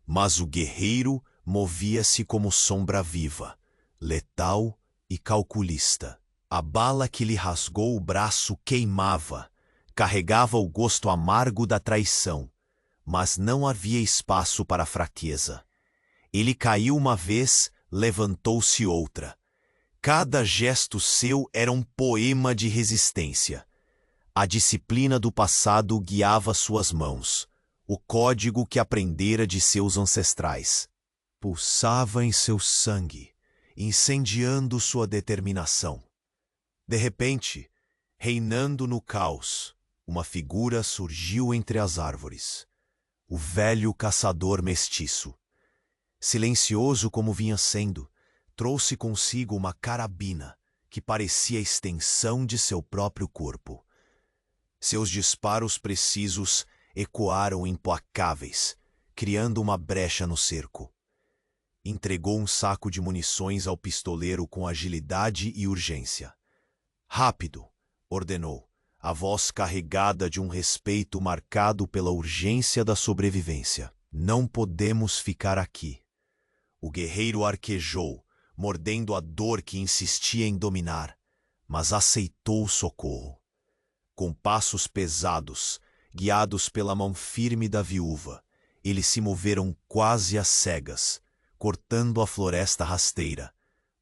Mas o guerreiro movia-se como sombra viva, letal e calculista. A bala que lhe rasgou o braço queimava, carregava o gosto amargo da traição, mas não havia espaço para fraqueza. Ele caiu uma vez, levantou-se outra. Cada gesto seu era um poema de resistência. A disciplina do passado guiava suas mãos, o código que aprendera de seus ancestrais. Pulsava em seu sangue, incendiando sua determinação. De repente, reinando no caos, uma figura surgiu entre as árvores. O velho caçador mestiço. Silencioso como vinha sendo, Trouxe consigo uma carabina que parecia a extensão de seu próprio corpo. Seus disparos precisos ecoaram implacáveis, criando uma brecha no cerco. Entregou um saco de munições ao pistoleiro com agilidade e urgência. "Rápido!" ordenou, a voz carregada de um respeito marcado pela urgência da sobrevivência. "Não podemos ficar aqui." O guerreiro arquejou, mordendo a dor que insistia em dominar, mas aceitou o socorro. Com passos pesados, guiados pela mão firme da viúva, eles se moveram quase às cegas, cortando a floresta rasteira,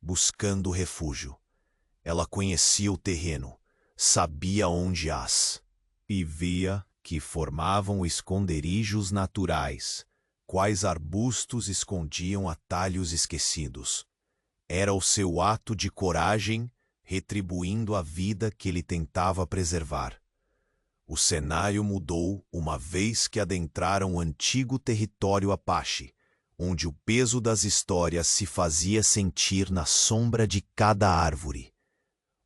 buscando refúgio. Ela conhecia o terreno, sabia onde e via que formavam esconderijos naturais, quais arbustos escondiam atalhos esquecidos. Era o seu ato de coragem retribuindo a vida que ele tentava preservar. O cenário mudou uma vez que adentraram o antigo território Apache, onde o peso das histórias se fazia sentir na sombra de cada árvore.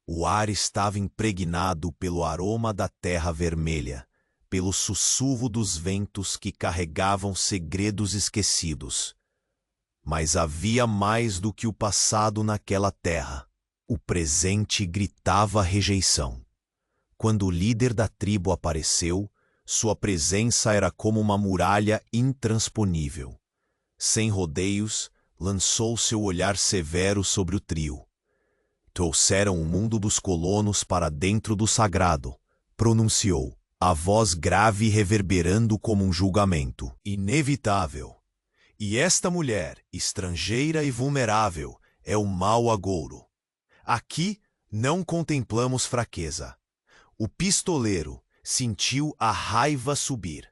O ar estava impregnado pelo aroma da terra vermelha, pelo sussurro dos ventos que carregavam segredos esquecidos. Mas havia mais do que o passado naquela terra. O presente gritava rejeição. Quando o líder da tribo apareceu, sua presença era como uma muralha intransponível. Sem rodeios, lançou seu olhar severo sobre o trio. "Trouxeram o mundo dos colonos para dentro do sagrado", pronunciou, a voz grave reverberando como um julgamento inevitável. "E esta mulher, estrangeira e vulnerável, é o mau agouro. Aqui não contemplamos fraqueza." O pistoleiro sentiu a raiva subir.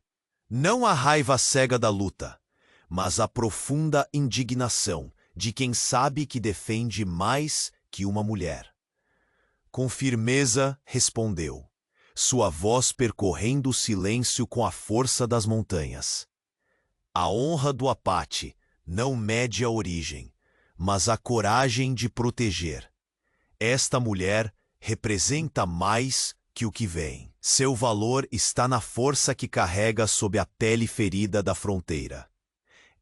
Não a raiva cega da luta, mas a profunda indignação de quem sabe que defende mais que uma mulher. Com firmeza respondeu, sua voz percorrendo o silêncio com a força das montanhas. "A honra do Apache não mede a origem, mas a coragem de proteger. Esta mulher representa mais que o que vem. Seu valor está na força que carrega sob a pele ferida da fronteira."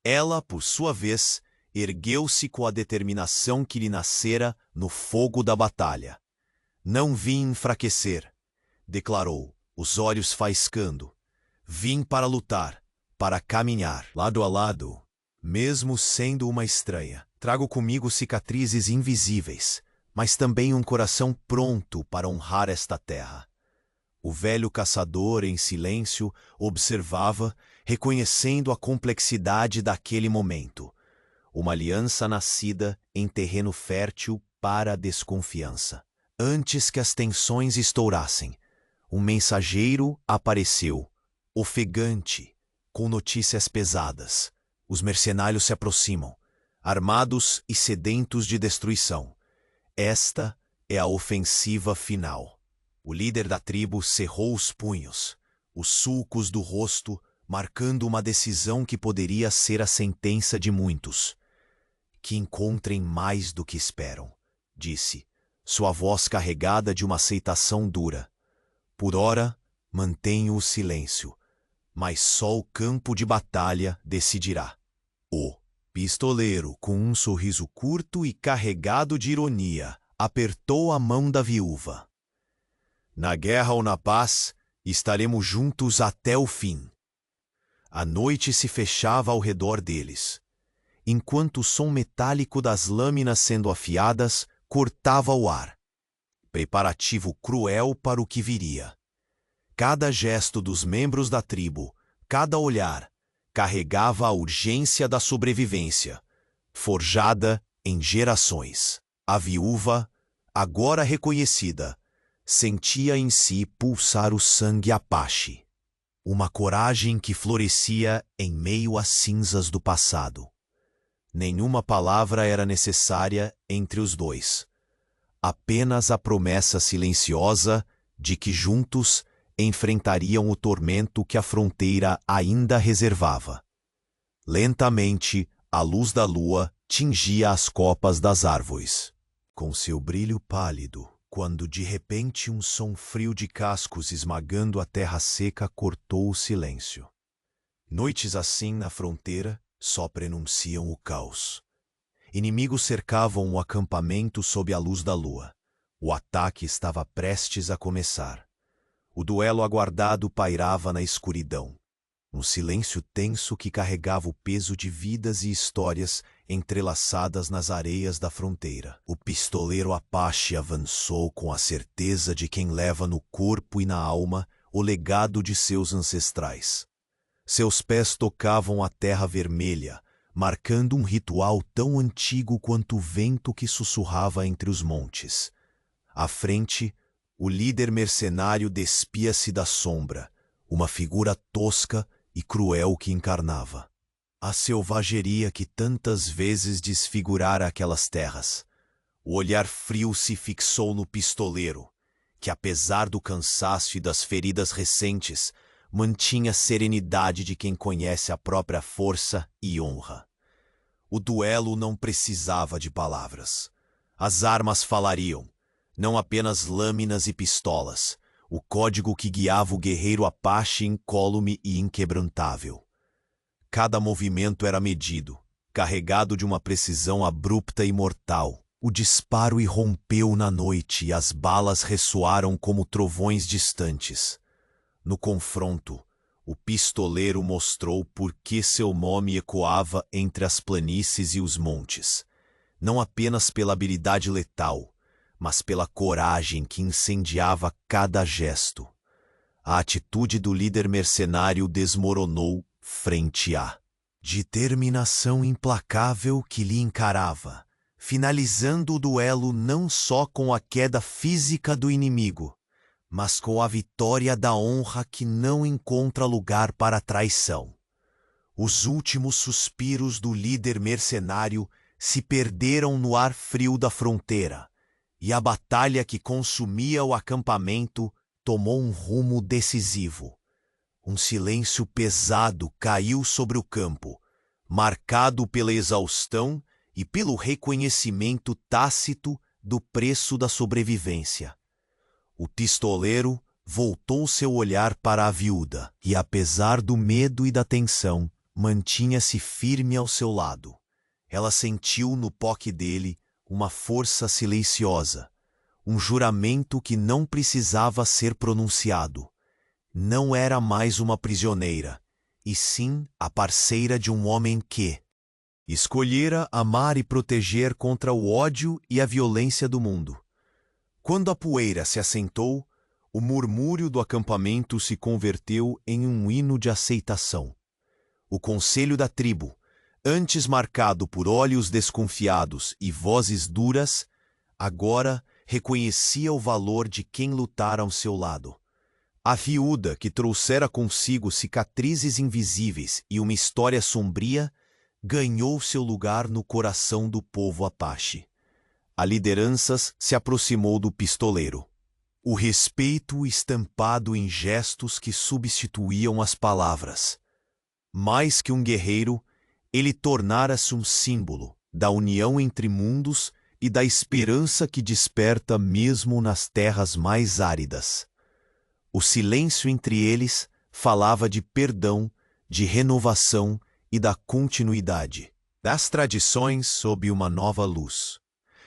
Ela, por sua vez, ergueu-se com a determinação que lhe nascera no fogo da batalha. "Não vim enfraquecer", declarou, os olhos faiscando. "Vim para lutar, para caminhar lado a lado, mesmo sendo uma estranha. Trago comigo cicatrizes invisíveis, mas também um coração pronto para honrar esta terra." O velho caçador, em silêncio, observava, reconhecendo a complexidade daquele momento. Uma aliança nascida em terreno fértil para a desconfiança. Antes que as tensões estourassem, um mensageiro apareceu, ofegante, com notícias pesadas. Os mercenários se aproximam, armados e sedentos de destruição. Esta é a ofensiva final. O líder da tribo cerrou os punhos, os sulcos do rosto marcando uma decisão que poderia ser a sentença de muitos. "Que encontrem mais do que esperam", disse, sua voz carregada de uma aceitação dura. "Por ora, mantenho o silêncio, mas só o campo de batalha decidirá." O pistoleiro, com um sorriso curto e carregado de ironia, apertou a mão da viúva. "Na guerra ou na paz, estaremos juntos até o fim." A noite se fechava ao redor deles, enquanto o som metálico das lâminas sendo afiadas cortava o ar. Preparativo cruel para o que viria. Cada gesto dos membros da tribo, cada olhar, carregava a urgência da sobrevivência, forjada em gerações. A viúva, agora reconhecida, sentia em si pulsar o sangue Apache, uma coragem que florescia em meio às cinzas do passado. Nenhuma palavra era necessária entre os dois. Apenas a promessa silenciosa de que juntos enfrentariam o tormento que a fronteira ainda reservava. Lentamente, a luz da lua tingia as copas das árvores. Com seu brilho pálido, quando de repente um som frio de cascos esmagando a terra seca cortou o silêncio. Noites assim na fronteira só prenunciam o caos. Inimigos cercavam o acampamento sob a luz da lua. O ataque estava prestes a começar. O duelo aguardado pairava na escuridão. Um silêncio tenso que carregava o peso de vidas e histórias entrelaçadas nas areias da fronteira. O pistoleiro Apache avançou com a certeza de quem leva no corpo e na alma o legado de seus ancestrais. Seus pés tocavam a terra vermelha, marcando um ritual tão antigo quanto o vento que sussurrava entre os montes. À frente, o líder mercenário despia-se da sombra, uma figura tosca e cruel que encarnava a selvageria que tantas vezes desfigurara aquelas terras. O olhar frio se fixou no pistoleiro, que apesar do cansaço e das feridas recentes, mantinha a serenidade de quem conhece a própria força e honra. O duelo não precisava de palavras. As armas falariam, não apenas lâminas e pistolas, o código que guiava o guerreiro Apache incólume e inquebrantável. Cada movimento era medido, carregado de uma precisão abrupta e mortal. O disparo irrompeu na noite e as balas ressoaram como trovões distantes. No confronto, o pistoleiro mostrou por que seu nome ecoava entre as planícies e os montes, não apenas pela habilidade letal, mas pela coragem que incendiava cada gesto. A atitude do líder mercenário desmoronou frente à determinação implacável que lhe encarava, finalizando o duelo não só com a queda física do inimigo, mas com a vitória da honra que não encontra lugar para a traição. Os últimos suspiros do líder mercenário se perderam no ar frio da fronteira, e a batalha que consumia o acampamento tomou um rumo decisivo. Um silêncio pesado caiu sobre o campo, marcado pela exaustão e pelo reconhecimento tácito do preço da sobrevivência. O pistoleiro voltou seu olhar para a viúva e, apesar do medo e da tensão, mantinha-se firme ao seu lado. Ela sentiu no toque dele uma força silenciosa, um juramento que não precisava ser pronunciado. Não era mais uma prisioneira, e sim a parceira de um homem que escolhera amar e proteger contra o ódio e a violência do mundo. Quando a poeira se assentou, o murmúrio do acampamento se converteu em um hino de aceitação. O conselho da tribo, antes marcado por olhos desconfiados e vozes duras, agora reconhecia o valor de quem lutara ao seu lado. A viúva, que trouxera consigo cicatrizes invisíveis e uma história sombria, ganhou seu lugar no coração do povo Apache. A liderança se aproximou do pistoleiro. O respeito estampado em gestos que substituíam as palavras. Mais que um guerreiro, ele tornara-se um símbolo da união entre mundos e da esperança que desperta mesmo nas terras mais áridas. O silêncio entre eles falava de perdão, de renovação e da continuidade das tradições sob uma nova luz.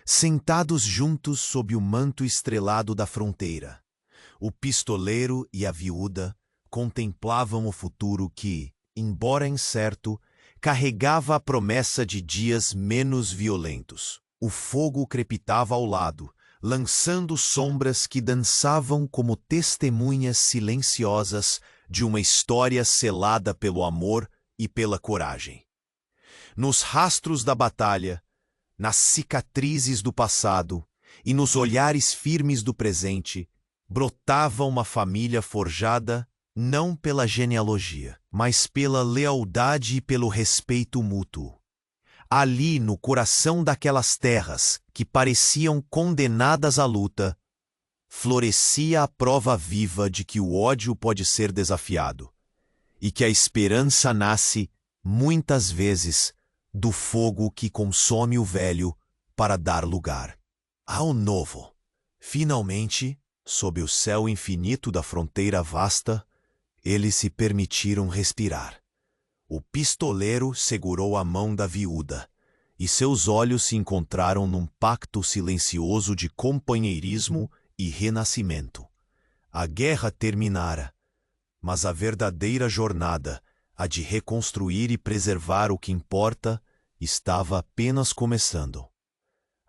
Sentados juntos sob o manto estrelado da fronteira, o pistoleiro e a viúva contemplavam o futuro que, embora incerto, carregava a promessa de dias menos violentos. O fogo crepitava ao lado, lançando sombras que dançavam como testemunhas silenciosas de uma história selada pelo amor e pela coragem. Nos rastros da batalha, nas cicatrizes do passado e nos olhares firmes do presente, brotava uma família forjada não pela genealogia, mas pela lealdade e pelo respeito mútuo. Ali, no coração daquelas terras que pareciam condenadas à luta, florescia a prova viva de que o ódio pode ser desafiado e que a esperança nasce, muitas vezes, do fogo que consome o velho para dar lugar ao novo. Finalmente, sob o céu infinito da fronteira vasta, eles se permitiram respirar. O pistoleiro segurou a mão da viúva, e seus olhos se encontraram num pacto silencioso de companheirismo e renascimento. A guerra terminara, mas a verdadeira jornada, a de reconstruir e preservar o que importa, estava apenas começando.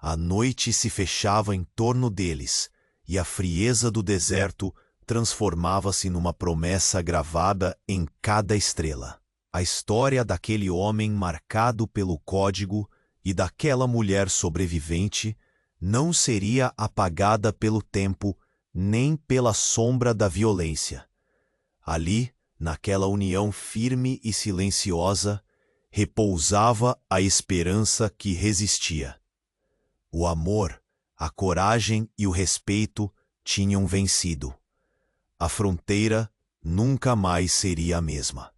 A noite se fechava em torno deles, e a frieza do deserto transformava-se numa promessa gravada em cada estrela. A história daquele homem marcado pelo código e daquela mulher sobrevivente não seria apagada pelo tempo nem pela sombra da violência. Ali, naquela união firme e silenciosa, repousava a esperança que resistia. O amor, a coragem e o respeito tinham vencido. A fronteira nunca mais seria a mesma.